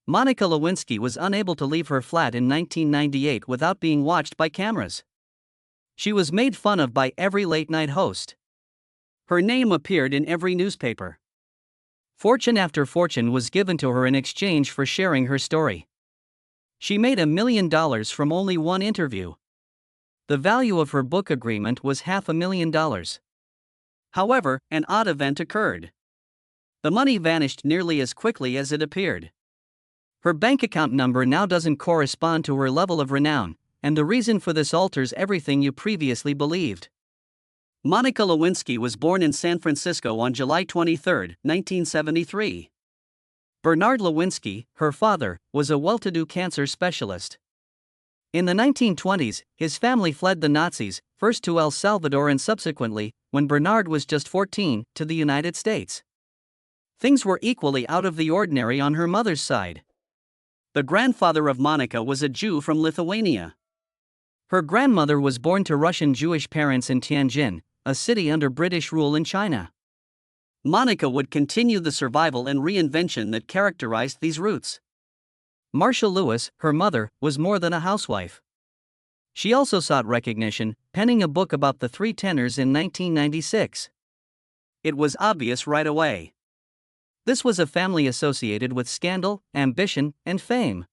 Monica Lewinsky was unable to leave her flat in 1998 without being watched by cameras. She was made fun of by every late-night host. Her name appeared in every newspaper. Fortune after fortune was given to her in exchange for sharing her story. She made $1 million from only one interview. The value of her book agreement was $500,000. However, an odd event occurred. The money vanished nearly as quickly as it appeared. Her bank account number now doesn't correspond to her level of renown, and the reason for this alters everything you previously believed. Monica Lewinsky was born in San Francisco on July 23, 1973. Bernard Lewinsky, her father, was a well-to-do cancer specialist. In the 1920s, his family fled the Nazis, first to El Salvador and subsequently, when Bernard was just 14, to the United States. Things were equally out of the ordinary on her mother's side. The grandfather of Monica was a Jew from Lithuania. Her grandmother was born to Russian Jewish parents in Tianjin, a city under British rule in China. Monica would continue the survival and reinvention that characterized these roots. Marcia Lewis, her mother, was more than a housewife. She also sought recognition, penning a book about the three tenors in 1996. It was obvious right away. This was a family associated with scandal, ambition, and fame.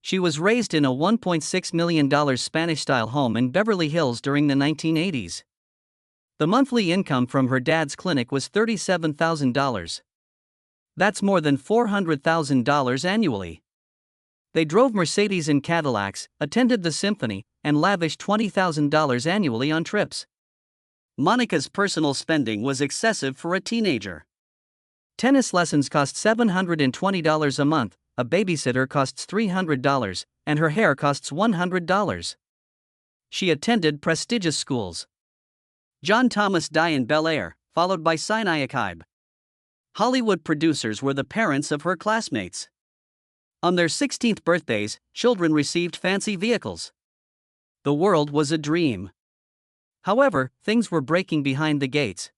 She was raised in a $1.6 million Spanish-style home in Beverly Hills during the 1980s. The monthly income from her dad's clinic was $37,000. That's more than $400,000 annually. They drove Mercedes and Cadillacs, attended the symphony, and lavished $20,000 annually on trips. Monica's personal spending was excessive for a teenager. Tennis lessons cost $720 a month, a babysitter costs $300, and her hair costs $100. She attended prestigious schools. John Thomas Dye in Bel Air, followed by Sinai Akaib. Hollywood producers were the parents of her classmates. On their 16th birthdays, children received fancy vehicles. The world was a dream. However, things were breaking behind the gates.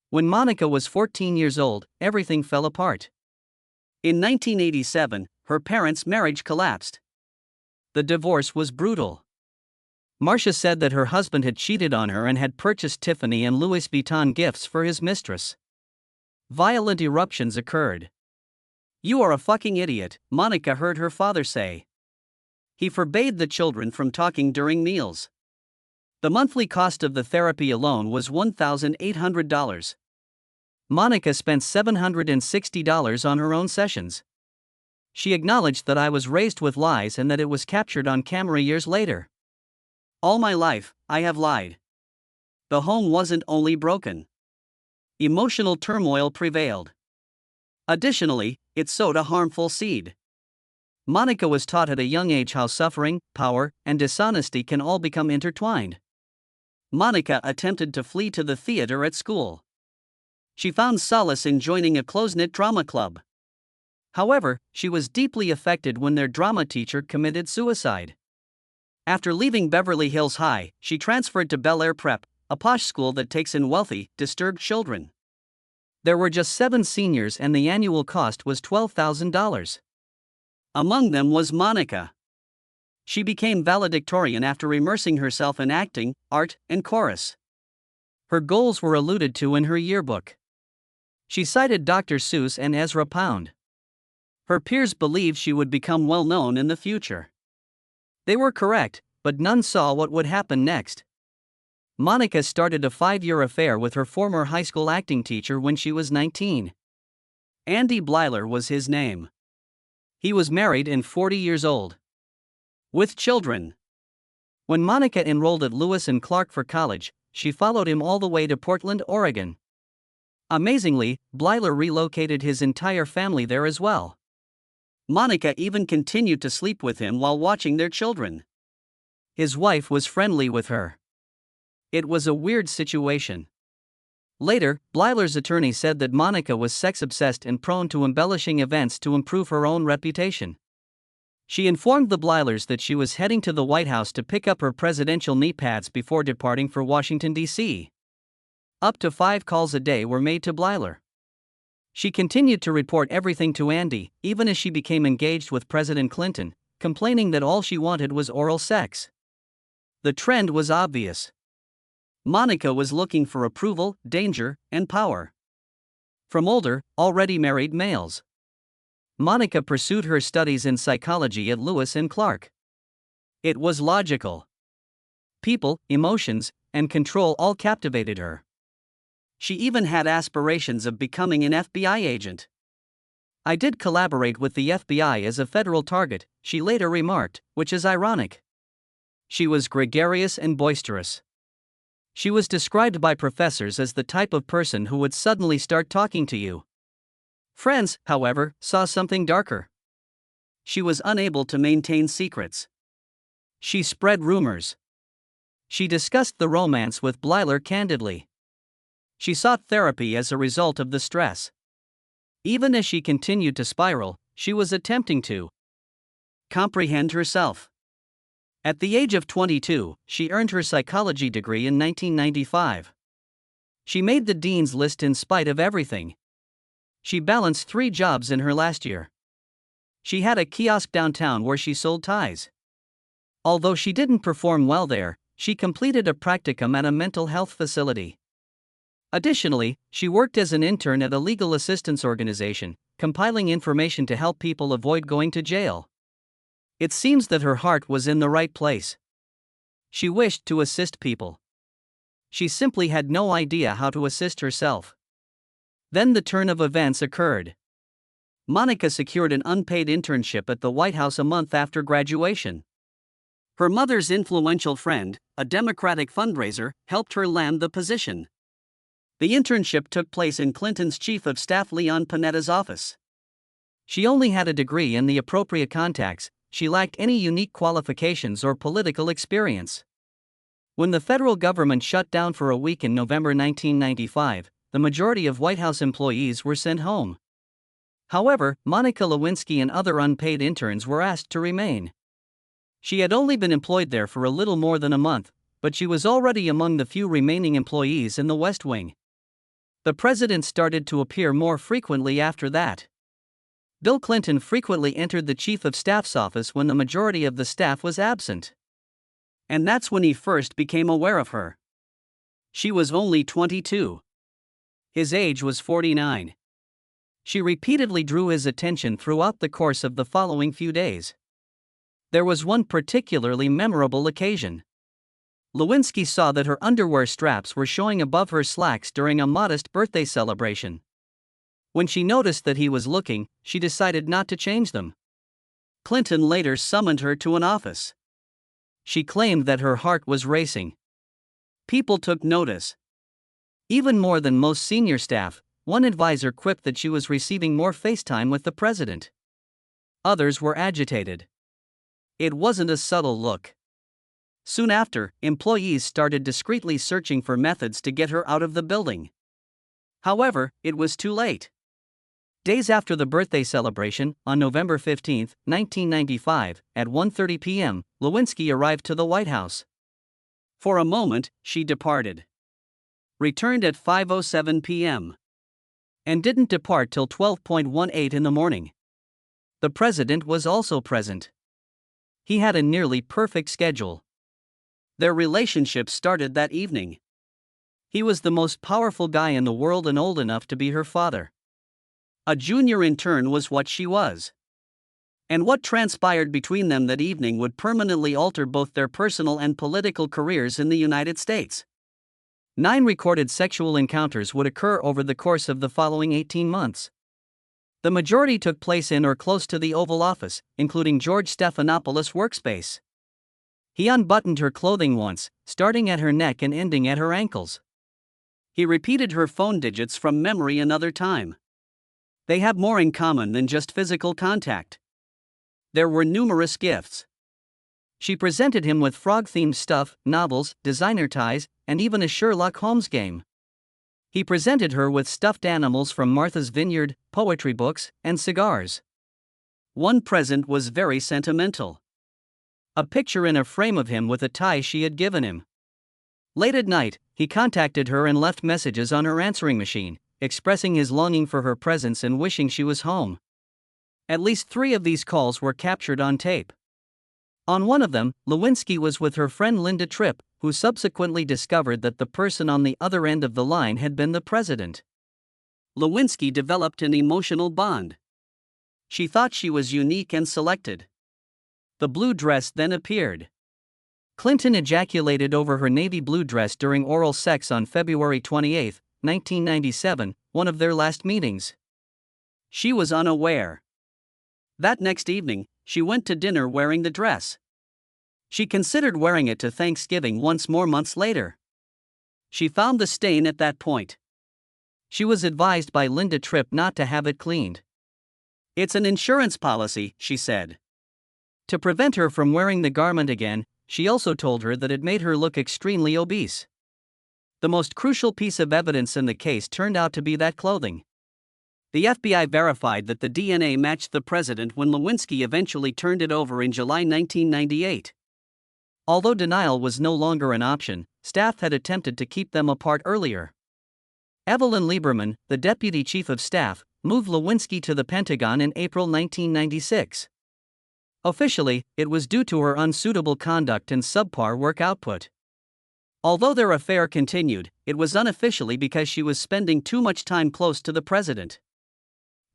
When Monica was 14 years old, everything fell apart. In 1987, her parents' marriage collapsed. The divorce was brutal. Marcia said that her husband had cheated on her and had purchased Tiffany and Louis Vuitton gifts for his mistress. Violent eruptions occurred. "You are a fucking idiot," Monica heard her father say. He forbade the children from talking during meals. The monthly cost of the therapy alone was $1,800. Monica spent $760 on her own sessions. She acknowledged that "I was raised with lies and that it was captured on camera years later. All my life, I have lied." The home wasn't only broken. Emotional turmoil prevailed. Additionally, it sowed a harmful seed. Monica was taught at a young age how suffering, power, and dishonesty can all become intertwined. Monica attempted to flee to the theater at school. She found solace in joining a close-knit drama club. However, she was deeply affected when their drama teacher committed suicide. After leaving Beverly Hills High, she transferred to Bel Air Prep, a posh school that takes in wealthy, disturbed children. There were just 7 seniors and the annual cost was $12,000. Among them was Monica. She became valedictorian after immersing herself in acting, art, and chorus. Her goals were alluded to in her yearbook. She cited Dr. Seuss and Ezra Pound. Her peers believed she would become well known in the future. They were correct, but none saw what would happen next. Monica started a 5-year affair with her former high school acting teacher when she was 19. Andy Blyler was his name. He was married and 40 years old. With children. When Monica enrolled at Lewis and Clark for college, she followed him all the way to Portland, Oregon. Amazingly, Blyler relocated his entire family there as well. Monica even continued to sleep with him while watching their children. His wife was friendly with her. It was a weird situation. Later, Blyler's attorney said that Monica was sex-obsessed and prone to embellishing events to improve her own reputation. She informed the Blylers that she was heading to the White House to pick up her presidential knee pads before departing for Washington, D.C. Up to 5 calls a day were made to Blyler. She continued to report everything to Andy, even as she became engaged with President Clinton, complaining that all she wanted was oral sex. The trend was obvious. Monica was looking for approval, danger, and power from older, already married males. Monica pursued her studies in psychology at Lewis and Clark. It was logical. People, emotions, and control all captivated her. She even had aspirations of becoming an FBI agent. "I did collaborate with the FBI as a federal target," she later remarked, which is ironic. She was gregarious and boisterous. She was described by professors as the type of person who would suddenly start talking to you. Friends, however, saw something darker. She was unable to maintain secrets. She spread rumors. She discussed the romance with Blyler candidly. She sought therapy as a result of the stress. Even as she continued to spiral, she was attempting to comprehend herself. At the age of 22, she earned her psychology degree in 1995. She made the dean's list in spite of everything. She balanced 3 jobs in her last year. She had a kiosk downtown where she sold ties. Although she didn't perform well there, she completed a practicum at a mental health facility. Additionally, she worked as an intern at a legal assistance organization, compiling information to help people avoid going to jail. It seems that her heart was in the right place. She wished to assist people. She simply had no idea how to assist herself. Then the turn of events occurred. Monica secured an unpaid internship at the White House a month after graduation. Her mother's influential friend, a Democratic fundraiser, helped her land the position. The internship took place in Clinton's chief of staff Leon Panetta's office. She only had a degree and the appropriate contacts. She lacked any unique qualifications or political experience. When the federal government shut down for a week in November 1995, the majority of White House employees were sent home. However, Monica Lewinsky and other unpaid interns were asked to remain. She had only been employed there for a little more than a month, but she was already among the few remaining employees in the West Wing. The president started to appear more frequently after that. Bill Clinton frequently entered the chief of staff's office when the majority of the staff was absent. And that's when he first became aware of her. She was only 22. His age was 49. She repeatedly drew his attention throughout the course of the following few days. There was one particularly memorable occasion. Lewinsky saw that her underwear straps were showing above her slacks during a modest birthday celebration. When she noticed that he was looking, she decided not to change them. Clinton later summoned her to an office. She claimed that her heart was racing. People took notice. Even more than most senior staff, one advisor quipped that she was receiving more FaceTime with the president. Others were agitated. It wasn't a subtle look. Soon after, employees started discreetly searching for methods to get her out of the building. However, it was too late. Days after the birthday celebration, on November 15, 1995, at 1:30 p.m., Lewinsky arrived to the White House. For a moment, she departed. Returned at 5:07 p.m. and didn't depart till 12:18 in the morning. The president was also present. He had a nearly perfect schedule. Their relationship started that evening. He was the most powerful guy in the world and old enough to be her father. A junior intern was what she was. And what transpired between them that evening would permanently alter both their personal and political careers in the United States. 9 recorded sexual encounters would occur over the course of the following 18 months. The majority took place in or close to the Oval Office, including George Stephanopoulos' workspace. He unbuttoned her clothing once, starting at her neck and ending at her ankles. He repeated her phone digits from memory another time. They have more in common than just physical contact. There were numerous gifts. She presented him with frog-themed stuff, novels, designer ties, and even a Sherlock Holmes game. He presented her with stuffed animals from Martha's Vineyard, poetry books, and cigars. One present was very sentimental. A picture in a frame of him with a tie she had given him. Late at night, he contacted her and left messages on her answering machine, expressing his longing for her presence and wishing she was home. At least 3 of these calls were captured on tape. On one of them, Lewinsky was with her friend Linda Tripp, who subsequently discovered that the person on the other end of the line had been the president. Lewinsky developed an emotional bond. She thought she was unique and selected. The blue dress then appeared. Clinton ejaculated over her navy blue dress during oral sex on February 28, 1997, one of their last meetings. She was unaware. That next evening, she went to dinner wearing the dress. She considered wearing it to Thanksgiving once more months later. She found the stain at that point. She was advised by Linda Tripp not to have it cleaned. "It's an insurance policy," she said. To prevent her from wearing the garment again, she also told her that it made her look extremely obese. The most crucial piece of evidence in the case turned out to be that clothing. The FBI verified that the DNA matched the president when Lewinsky eventually turned it over in July 1998. Although denial was no longer an option, staff had attempted to keep them apart earlier. Evelyn Lieberman, the deputy chief of staff, moved Lewinsky to the Pentagon in April 1996. Officially, it was due to her unsuitable conduct and subpar work output. Although their affair continued, it was unofficially because she was spending too much time close to the president.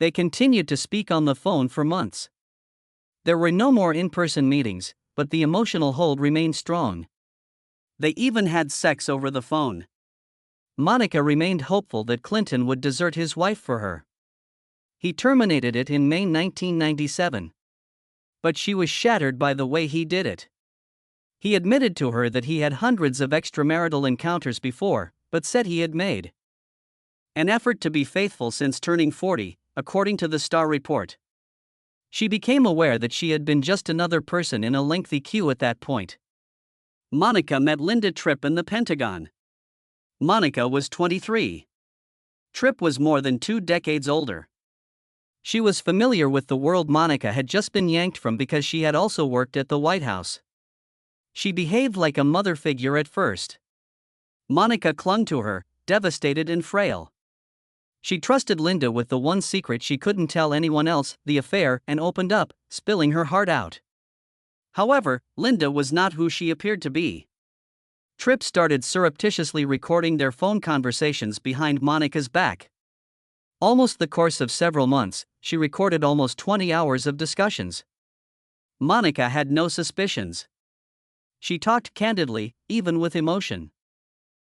They continued to speak on the phone for months. There were no more in-person meetings, but the emotional hold remained strong. They even had sex over the phone. Monica remained hopeful that Clinton would desert his wife for her. He terminated it in May 1997. But she was shattered by the way he did it. He admitted to her that he had hundreds of extramarital encounters before, but said he had made an effort to be faithful since turning 40, according to the Star report. She became aware that she had been just another person in a lengthy queue at that point. Monica met Linda Tripp in the Pentagon. Monica was 23. Tripp was more than 2 decades older. She was familiar with the world Monica had just been yanked from because she had also worked at the White House. She behaved like a mother figure at first. Monica clung to her, devastated and frail. She trusted Linda with the one secret she couldn't tell anyone else, the affair, and opened up, spilling her heart out. However, Linda was not who she appeared to be. Tripp started surreptitiously recording their phone conversations behind Monica's back. Almost the course of several months, she recorded almost 20 hours of discussions. Monica had no suspicions. She talked candidly, even with emotion.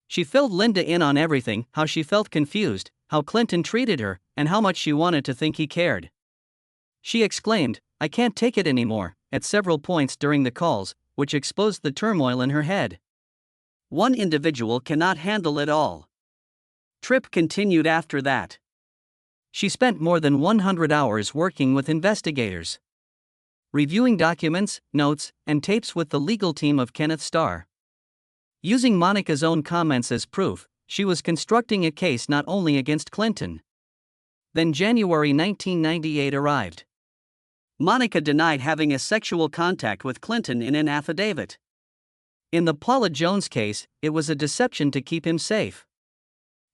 She filled Linda in on everything, how she felt confused, how Clinton treated her, and how much she wanted to think he cared. She exclaimed, "I can't take it anymore," at several points during the calls, which exposed the turmoil in her head. One individual cannot handle it all. Tripp continued after that. She spent more than 100 hours working with investigators, reviewing documents, notes, and tapes with the legal team of Kenneth Starr. Using Monica's own comments as proof, she was constructing a case not only against Clinton. Then January 1998 arrived. Monica denied having a sexual contact with Clinton in an affidavit. In the Paula Jones case, it was a deception to keep him safe.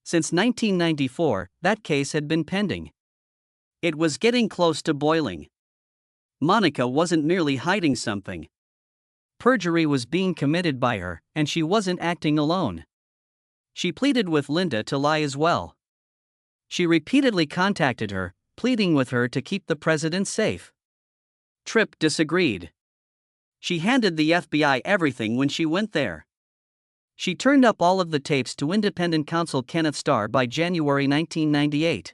Since 1994, that case had been pending. It was getting close to boiling. Monica wasn't merely hiding something. Perjury was being committed by her, and she wasn't acting alone. She pleaded with Linda to lie as well. She repeatedly contacted her, pleading with her to keep the president safe. Tripp disagreed. She handed the FBI everything when she went there. She turned up all of the tapes to independent counsel Kenneth Starr by January 1998.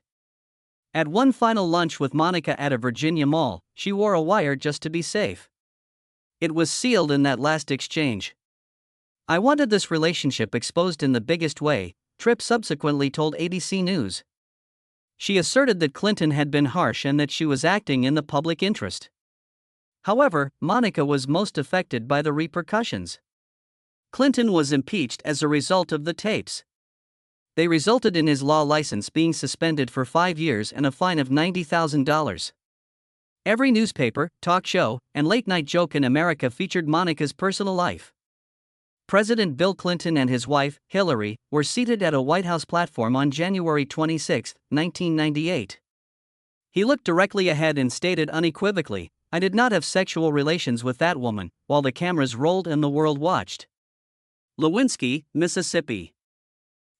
At one final lunch with Monica at a Virginia mall, she wore a wire just to be safe. It was sealed in that last exchange. "I wanted this relationship exposed in the biggest way," Tripp subsequently told ABC News. She asserted that Clinton had been harsh and that she was acting in the public interest. However, Monica was most affected by the repercussions. Clinton was impeached as a result of the tapes. They resulted in his law license being suspended for 5 years and a fine of $90,000. Every newspaper, talk show, and late-night joke in America featured Monica's personal life. President Bill Clinton and his wife, Hillary, were seated at a White House platform on January 26, 1998. He looked directly ahead and stated unequivocally, "I did not have sexual relations with that woman," while the cameras rolled and the world watched. Lewinsky, Mississippi.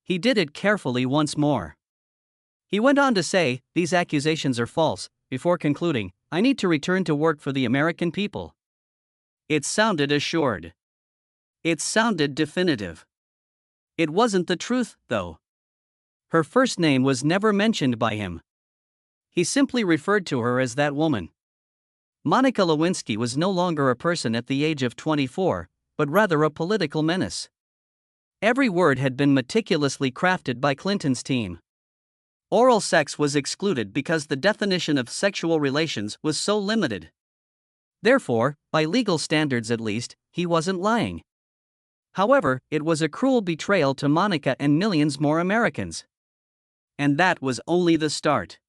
He did it carefully once more. He went on to say, "These accusations are false," before concluding, "I need to return to work for the American people." It sounded assured. It sounded definitive. It wasn't the truth, though. Her first name was never mentioned by him. He simply referred to her as that woman. Monica Lewinsky was no longer a person at the age of 24, but rather a political menace. Every word had been meticulously crafted by Clinton's team. Oral sex was excluded because the definition of sexual relations was so limited. Therefore, by legal standards at least, he wasn't lying. However, it was a cruel betrayal to Monica and millions more Americans. And that was only the start.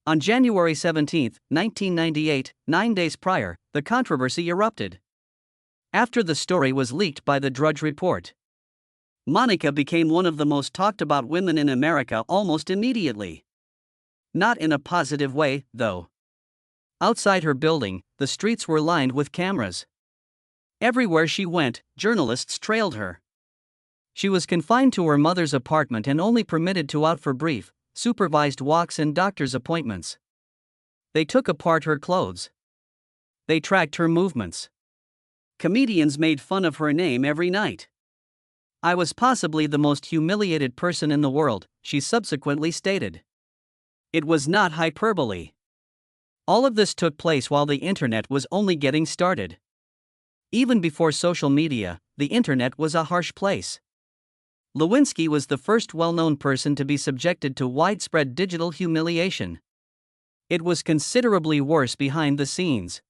On January 17, 1998, 9 days prior, the controversy erupted. After the story was leaked by the Drudge Report, Monica became one of the most talked about women in America almost immediately. Not in a positive way, though. Outside her building, the streets were lined with cameras. Everywhere she went, journalists trailed her. She was confined to her mother's apartment and only permitted to out for brief, supervised walks and doctor's appointments. They took apart her clothes. They tracked her movements. Comedians made fun of her name every night. "I was possibly the most humiliated person in the world," she subsequently stated. It was not hyperbole. All of this took place while the internet was only getting started. Even before social media, the internet was a harsh place. Lewinsky was the first well-known person to be subjected to widespread digital humiliation. It was considerably worse behind the scenes.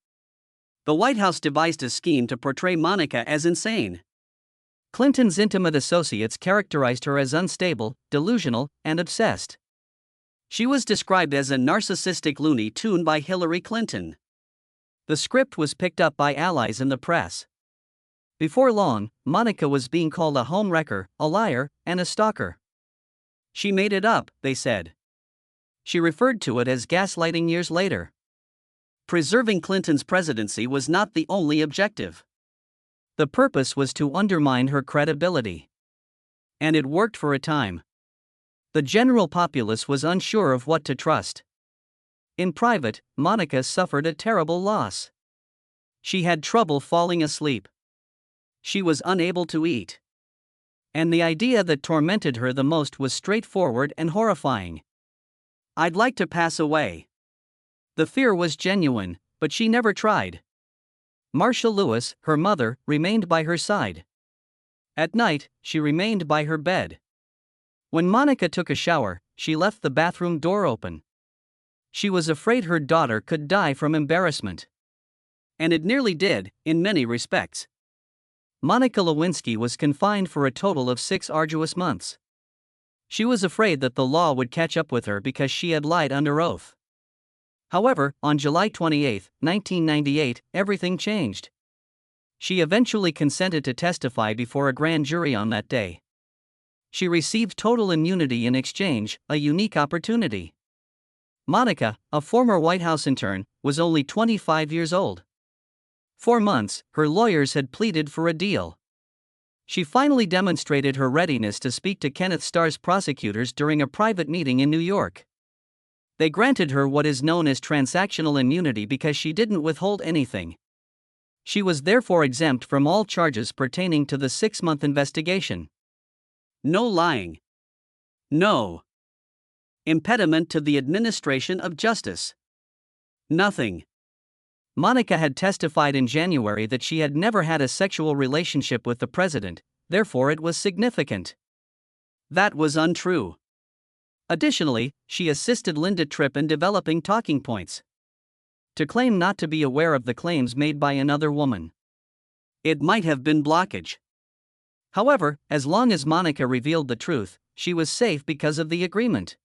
The White House devised a scheme to portray Monica as insane. Clinton's intimate associates characterized her as unstable, delusional, and obsessed. She was described as a narcissistic Looney Tune by Hillary Clinton. The script was picked up by allies in the press. Before long, Monica was being called a homewrecker, a liar, and a stalker. She made it up, they said. She referred to it as gaslighting years later. Preserving Clinton's presidency was not the only objective. The purpose was to undermine her credibility. And it worked for a time. The general populace was unsure of what to trust. In private, Monica suffered a terrible loss. She had trouble falling asleep. She was unable to eat. And the idea that tormented her the most was straightforward and horrifying. "I'd like to pass away." The fear was genuine, but she never tried. Marcia Lewis, her mother, remained by her side. At night, she remained by her bed. When Monica took a shower, she left the bathroom door open. She was afraid her daughter could die from embarrassment. And it nearly did, in many respects. Monica Lewinsky was confined for a total of 6 arduous months. She was afraid that the law would catch up with her because she had lied under oath. However, on July 28, 1998, everything changed. She eventually consented to testify before a grand jury on that day. She received total immunity in exchange, a unique opportunity. Monica, a former White House intern, was only 25 years old. For months, her lawyers had pleaded for a deal. She finally demonstrated her readiness to speak to Kenneth Starr's prosecutors during a private meeting in New York. They granted her what is known as transactional immunity because she didn't withhold anything. She was therefore exempt from all charges pertaining to the 6-month investigation. No lying. No impediment to the administration of justice. Nothing. Monica had testified in January that she had never had a sexual relationship with the president, therefore it was significant. That was untrue. Additionally, she assisted Linda Tripp in developing talking points. To claim not to be aware of the claims made by another woman. It might have been blockage. However, as long as Monica revealed the truth, she was safe because of the agreement.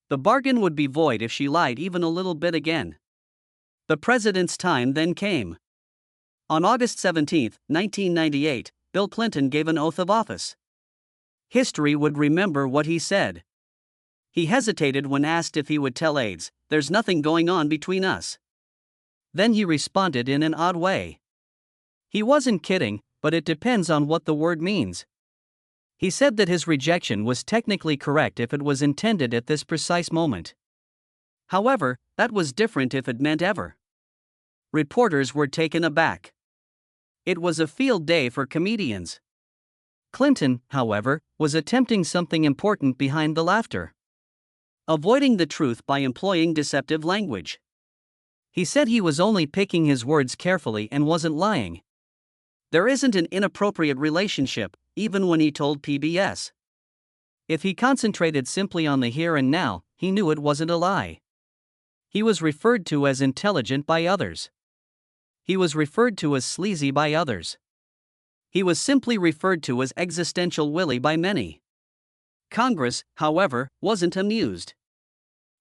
The bargain would be void if she lied even a little bit again. The president's time then came. On August 17, 1998, Bill Clinton gave an oath of office. History would remember what he said. He hesitated when asked if he would tell aides, "There's nothing going on between us." Then he responded in an odd way. He wasn't kidding, but it depends on what the word means. He said that his rejection was technically correct if it was intended at this precise moment. However, that was different if it meant ever. Reporters were taken aback. It was a field day for comedians. Clinton, however, was attempting something important behind the laughter. Avoiding the truth by employing deceptive language. He said he was only picking his words carefully and wasn't lying. There isn't an inappropriate relationship, even when he told PBS. If he concentrated simply on the here and now, he knew it wasn't a lie. He was referred to as intelligent by others. He was referred to as sleazy by others. He was simply referred to as existential Willie by many. Congress, however, wasn't amused.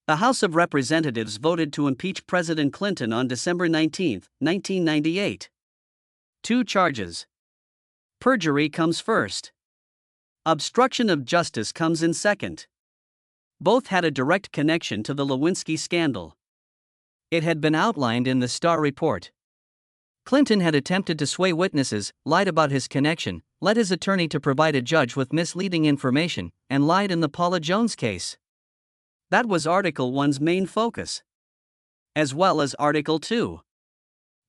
The House of Representatives voted to impeach President Clinton on December 19, 1998. 2 charges. Perjury comes first. Obstruction of justice comes in second. Both had a direct connection to the Lewinsky scandal. It had been outlined in the Starr report. Clinton had attempted to sway witnesses, lied about his connection, led his attorney to provide a judge with misleading information, and lied in the Paula Jones case. That was Article 1's main focus. As well as Article 2.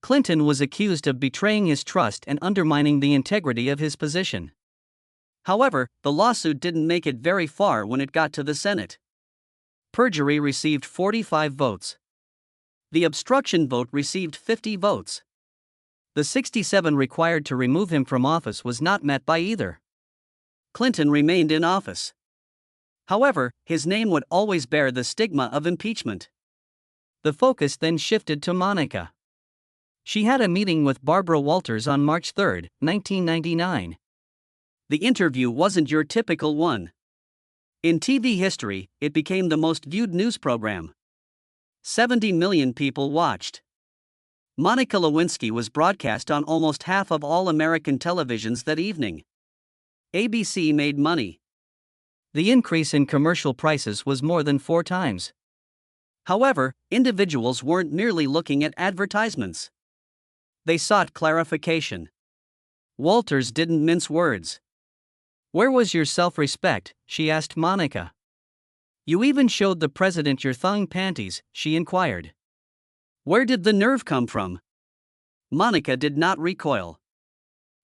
Clinton was accused of betraying his trust and undermining the integrity of his position. However, the lawsuit didn't make it very far when it got to the Senate. Perjury received 45 votes. The obstruction vote received 50 votes. The 67 required to remove him from office was not met by either. Clinton remained in office. However, his name would always bear the stigma of impeachment. The focus then shifted to Monica. She had a meeting with Barbara Walters on March 3, 1999. The interview wasn't your typical one. In TV history, it became the most viewed news program. 70 million people watched. Monica Lewinsky was broadcast on almost half of all American televisions that evening. ABC made money. The increase in commercial prices was more than 4 times. However, individuals weren't merely looking at advertisements. They sought clarification. Walters didn't mince words. "Where was your self-respect?" she asked Monica. "You even showed the president your thong panties," she inquired. "Where did the nerve come from?" Monica did not recoil.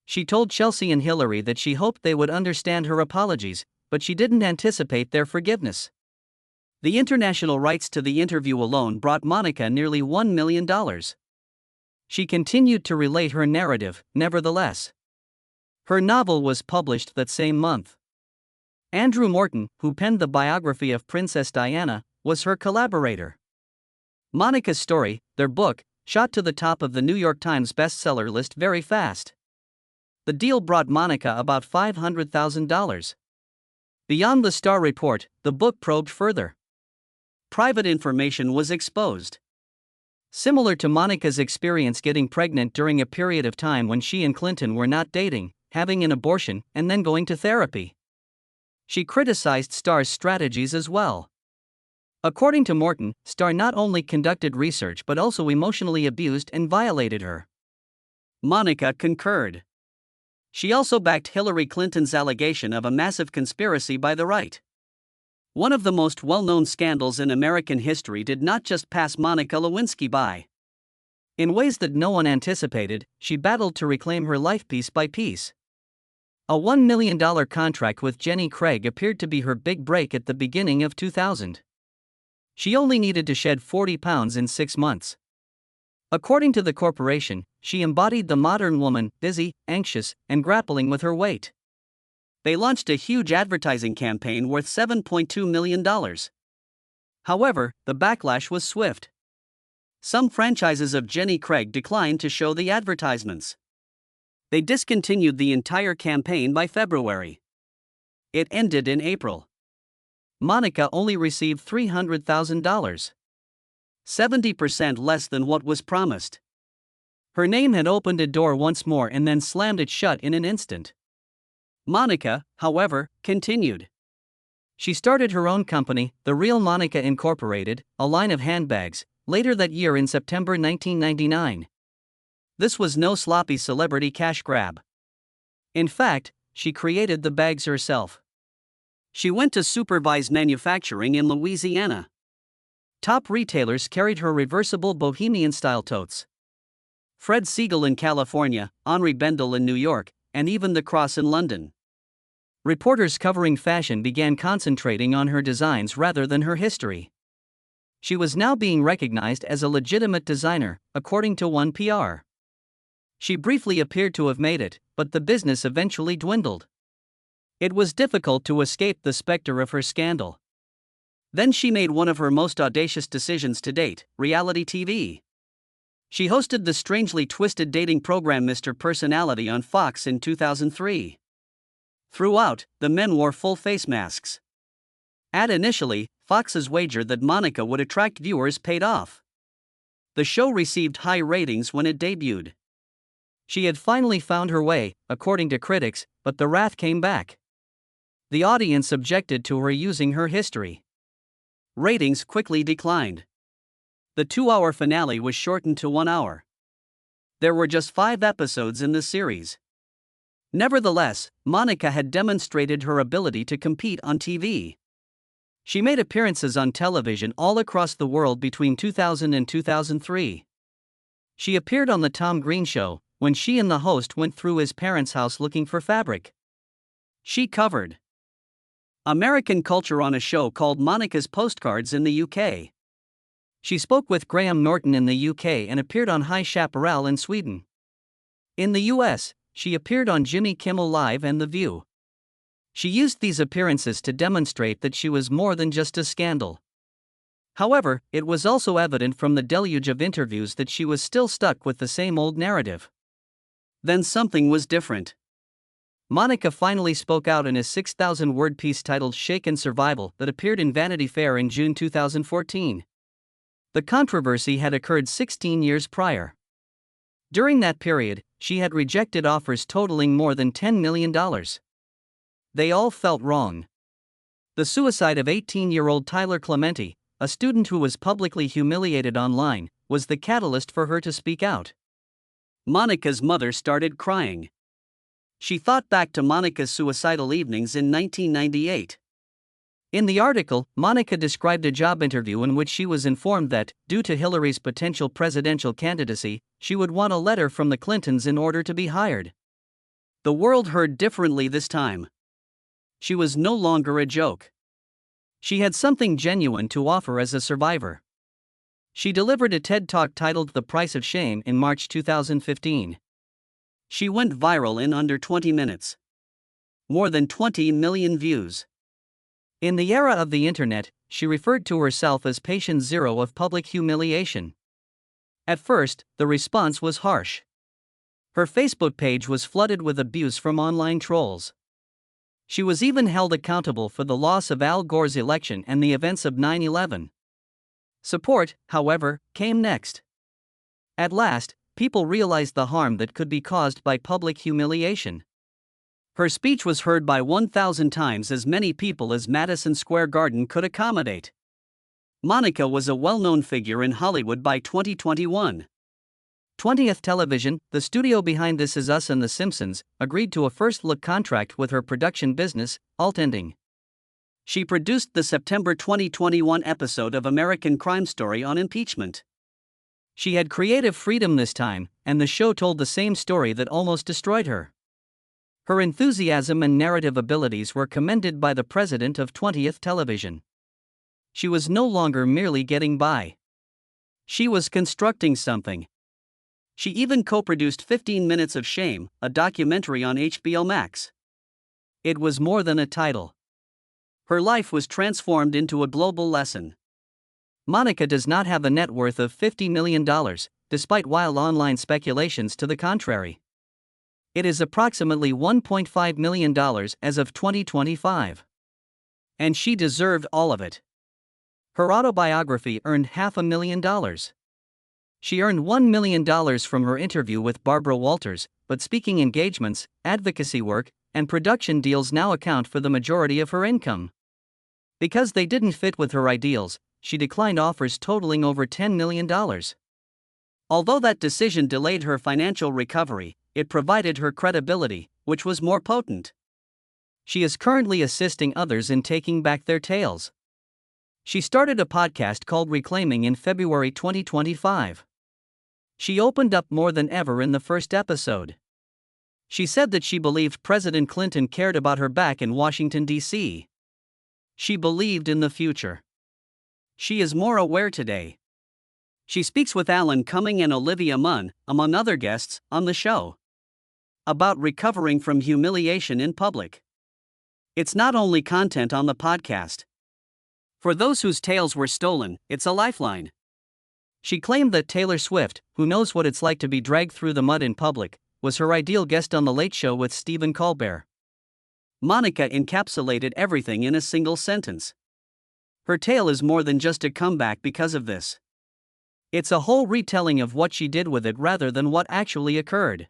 She told Chelsea and Hillary that she hoped they would understand her apologies, but she didn't anticipate their forgiveness. The international rights to the interview alone brought Monica nearly $1 million. She continued to relate her narrative, nevertheless. Her novel was published that same month. Andrew Morton, who penned the biography of Princess Diana, was her collaborator. Monica's story, their book, shot to the top of the New York Times bestseller list very fast. The deal brought Monica about $500,000. Beyond the Starr report, the book probed further. Private information was exposed. Similar to Monica's experience getting pregnant during a period of time when she and Clinton were not dating, having an abortion, and then going to therapy. She criticized Starr's strategies as well. According to Morton, Starr not only conducted research but also emotionally abused and violated her. Monica concurred. She also backed Hillary Clinton's allegation of a massive conspiracy by the right. One of the most well-known scandals in American history did not just pass Monica Lewinsky by. In ways that no one anticipated, she battled to reclaim her life piece by piece. A $1 million contract with Jenny Craig appeared to be her big break at the beginning of 2000. She only needed to shed 40 pounds in 6 months. According to the corporation, she embodied the modern woman, busy, anxious, and grappling with her weight. They launched a huge advertising campaign worth $7.2 million. However, the backlash was swift. Some franchises of Jenny Craig declined to show the advertisements. They discontinued the entire campaign by February. It ended in April. Monica only received $300,000. 70% less than what was promised. Her name had opened a door once more and then slammed it shut in an instant. Monica, however, continued. She started her own company, The Real Monica Incorporated, a line of handbags, later that year in September 1999. This was no sloppy celebrity cash grab. In fact, she created the bags herself. She went to supervise manufacturing in Louisiana. Top retailers carried her reversible bohemian-style totes. Fred Siegel in California, Henri Bendel in New York, and even the Cross in London. Reporters covering fashion began concentrating on her designs rather than her history. She was now being recognized as a legitimate designer, according to One PR. She briefly appeared to have made it, but the business eventually dwindled. It was difficult to escape the specter of her scandal. Then she made one of her most audacious decisions to date, reality TV. She hosted the strangely twisted dating program Mr. Personality on Fox in 2003. Throughout, the men wore full face masks. Initially, Fox's wager that Monica would attract viewers paid off. The show received high ratings when it debuted. She had finally found her way, according to critics, but the wrath came back. The audience objected to her using her history. Ratings quickly declined. The 2-hour finale was shortened to 1 hour. There were just 5 episodes in the series. Nevertheless, Monica had demonstrated her ability to compete on TV. She made appearances on television all across the world between 2000 and 2003. She appeared on The Tom Green Show, when she and the host went through his parents' house looking for fabric. She covered American culture on a show called Monica's Postcards in the UK. She spoke with Graham Norton in the UK and appeared on High Chaparral in Sweden. In the US, she appeared on Jimmy Kimmel Live and The View. She used these appearances to demonstrate that she was more than just a scandal. However, it was also evident from the deluge of interviews that she was still stuck with the same old narrative. Then something was different. Monica finally spoke out in a 6,000-word piece titled Shaken Survival that appeared in Vanity Fair in June 2014. The controversy had occurred 16 years prior. During that period, she had rejected offers totaling more than $10 million. They all felt wrong. The suicide of 18-year-old Tyler Clementi, a student who was publicly humiliated online, was the catalyst for her to speak out. Monica's mother started crying. She thought back to Monica's suicidal evenings in 1998. In the article, Monica described a job interview in which she was informed that, due to Hillary's potential presidential candidacy, she would want a letter from the Clintons in order to be hired. The world heard differently this time. She was no longer a joke. She had something genuine to offer as a survivor. She delivered a TED Talk titled The Price of Shame in March 2015. She went viral in under 20 minutes. More than 20 million views. In the era of the internet, she referred to herself as patient zero of public humiliation. At first, the response was harsh. Her Facebook page was flooded with abuse from online trolls. She was even held accountable for the loss of Al Gore's election and the events of 9/11. Support, however, came next. At last, people realized the harm that could be caused by public humiliation. Her speech was heard by 1,000 times as many people as Madison Square Garden could accommodate. Monica was a well-known figure in Hollywood by 2021. 20th Television, the studio behind This Is Us and The Simpsons, agreed to a first-look contract with her production business, Altending. She produced the September 2021 episode of American Crime Story on impeachment. She had creative freedom this time, and the show told the same story that almost destroyed her. Her enthusiasm and narrative abilities were commended by the president of 20th Television. She was no longer merely getting by. She was constructing something. She even co-produced 15 Minutes of Shame, a documentary on HBO Max. It was more than a title. Her life was transformed into a global lesson. Monica does not have a net worth of $50 million, despite wild online speculations to the contrary. It is approximately $1.5 million as of 2025. And she deserved all of it. Her autobiography earned $500,000. She earned $1 million from her interview with Barbara Walters, but speaking engagements, advocacy work, and production deals now account for the majority of her income. Because they didn't fit with her ideals, she declined offers totaling over $10 million. Although that decision delayed her financial recovery, it provided her credibility, which was more potent. She is currently assisting others in taking back their tales. She started a podcast called Reclaiming in February 2025. She opened up more than ever in the first episode. She said that she believed President Clinton cared about her back in Washington, D.C. She believed in the future. She is more aware today. She speaks with Alan Cumming and Olivia Munn, among other guests, on the show about recovering from humiliation in public. It's not only content on the podcast. For those whose tales were stolen, it's a lifeline. She claimed that Taylor Swift, who knows what it's like to be dragged through the mud in public, was her ideal guest on The Late Show with Stephen Colbert. Monica encapsulated everything in a single sentence. Her tale is more than just a comeback because of this. It's a whole retelling of what she did with it rather than what actually occurred.